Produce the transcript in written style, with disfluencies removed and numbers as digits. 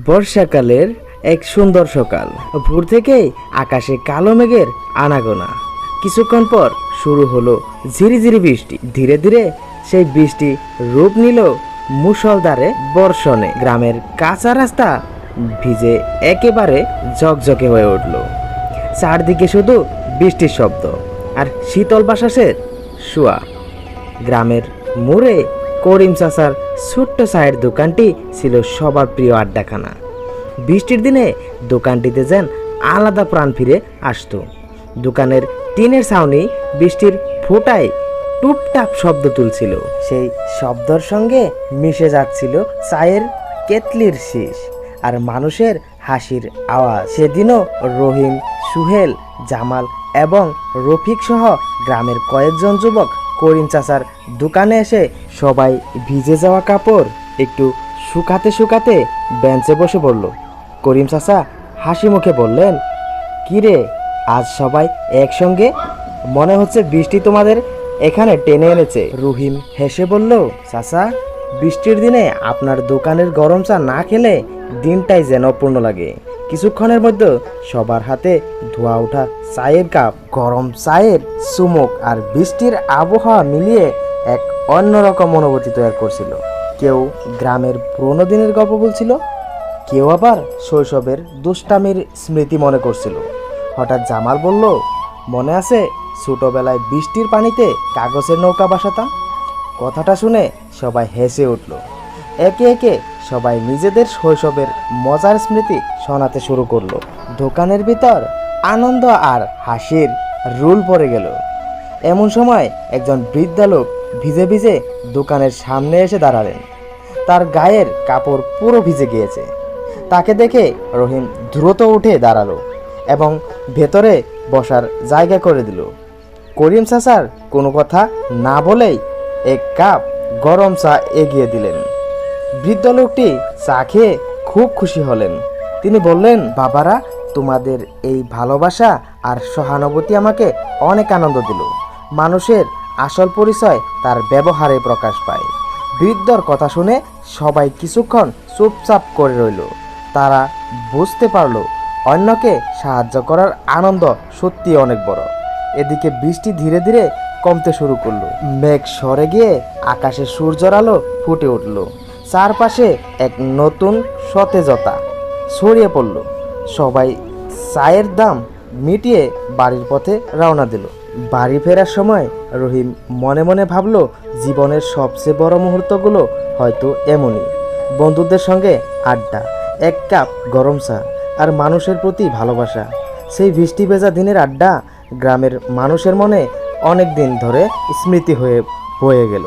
বর্ষাকালের এক সুন্দর সকাল। ভোর থেকেই আকাশে কালো মেঘের আনাগোনা। কিছুক্ষণ পর শুরু হলো ঝিরিঝিরি বৃষ্টি। ধীরে ধীরে সেই বৃষ্টি রূপ নিল মুষলধারে বর্ষণে। গ্রামের কাঁচা রাস্তা ভিজে একেবারে ঝকঝকে হয়ে উঠল। চারদিকে শুধু বৃষ্টির শব্দ আর শীতল বাতাসের শোয়া। গ্রামের মোড়ে করিম চাচার ছোট্ট চায়ের দোকানটি ছিল সবার প্রিয় আড্ডাখানা। বৃষ্টির দিনে দোকানটিতে যেন আলাদা প্রাণ ফিরে আসতো। দোকানের টিনের ছাউনি বৃষ্টির ফোঁটায় টুপটাপ শব্দ তুলছিল। সেই শব্দর সঙ্গে মিশে যাচ্ছিল চায়ের কেতলির শীষ আর মানুষের হাসির আওয়াজ। সেদিনও রহিম, সুহেল, জামাল এবং রফিক সহ গ্রামের কয়েকজন যুবক করিম চাচার দোকানে এসে সবাই ভিজে যাওয়া কাপড় একটু শুকাতে শুকাতে বেঞ্চে বসে পড়ল। করিম চাচা হাসি মুখে বললেন, "কি রে, আজ সবাই একসঙ্গে? মনে হচ্ছে বৃষ্টি তোমাদের এখানে টেনে এনেছে।" রহিম হেসে বলল, "চাচা, বৃষ্টির দিনে আপনার দোকানের গরম চা না খেলে দিনটাই যেন অপূর্ণ লাগে।" কিছুক্ষণের মধ্যে সবার হাতে ধোয়া ওঠা চায়ের কাপ, গরম চায়ের চুমুক আর বৃষ্টির আবহাওয়া মিলিয়ে এক অন্যরকম অনুভূতি তৈরি করছিল। কেউ গ্রামের পুরোনো দিনের গল্প বলছিল, কেউ আবার শৈশবের দুষ্টামির স্মৃতি মনে করছিল। হঠাৎ জামাল বলল, "মনে আছে ছোটবেলায় বৃষ্টির পানিতে কাগজের নৌকা বাসাতাম?" কথাটা শুনে সবাই হেসে উঠল। একে একে সবাই নিজেদের শৈশবের মজার স্মৃতি শোনাতে শুরু করলো। দোকানের ভিতর আনন্দ আর হাসির রোল পড়ে গেল। এমন সময় একজন বৃদ্ধা লোক ভিজে ভিজে দোকানের সামনে এসে দাঁড়ালেন। তার গায়ের কাপড় পুরো ভিজে গিয়েছে। তাকে দেখে রহিম দ্রুত উঠে দাঁড়ালো এবং ভেতরে বসার জায়গা করে দিল। করিম চাচার কোনো কথা না বলেই এক কাপ গরম চা এগিয়ে দিলেন। বৃদ্ধ লোকটি চা খেয়ে খুব খুশি হলেন। তিনি বললেন, "বাবারা, তোমাদের এই ভালোবাসা আর সহানুভূতি আমাকে অনেক আনন্দ দিল। মানুষের আসল পরিচয় তার ব্যবহারে প্রকাশ পায়।" বৃদ্ধর কথা শুনে সবাই কিছুক্ষণ চুপচাপ করে রইল। তারা বুঝতে পারল অন্যকে সাহায্য করার আনন্দ সত্যি অনেক বড়। এদিকে বৃষ্টি ধীরে ধীরে কমতে শুরু করলো। মেঘ সরে গিয়ে আকাশে সূর্যের আলো ফুটে উঠল। চারপাশে এক নতুন সতেজতা ছড়িয়ে পড়ল। সবাই চায়ের দাম মিটিয়ে বাড়ির পথে রওনা দিল। বাড়ি ফেরার সময় রহিম মনে মনে ভাবল, জীবনের সবচেয়ে বড় মুহূর্তগুলো হয়তো এমনই। বন্ধুদের সঙ্গে আড্ডা, এক কাপ গরম চা আর মানুষের প্রতি ভালোবাসা। সেই বৃষ্টি ভেজা দিনের আড্ডা গ্রামের মানুষের মনে অনেক দিন ধরে স্মৃতি হয়ে বয়ে গেল।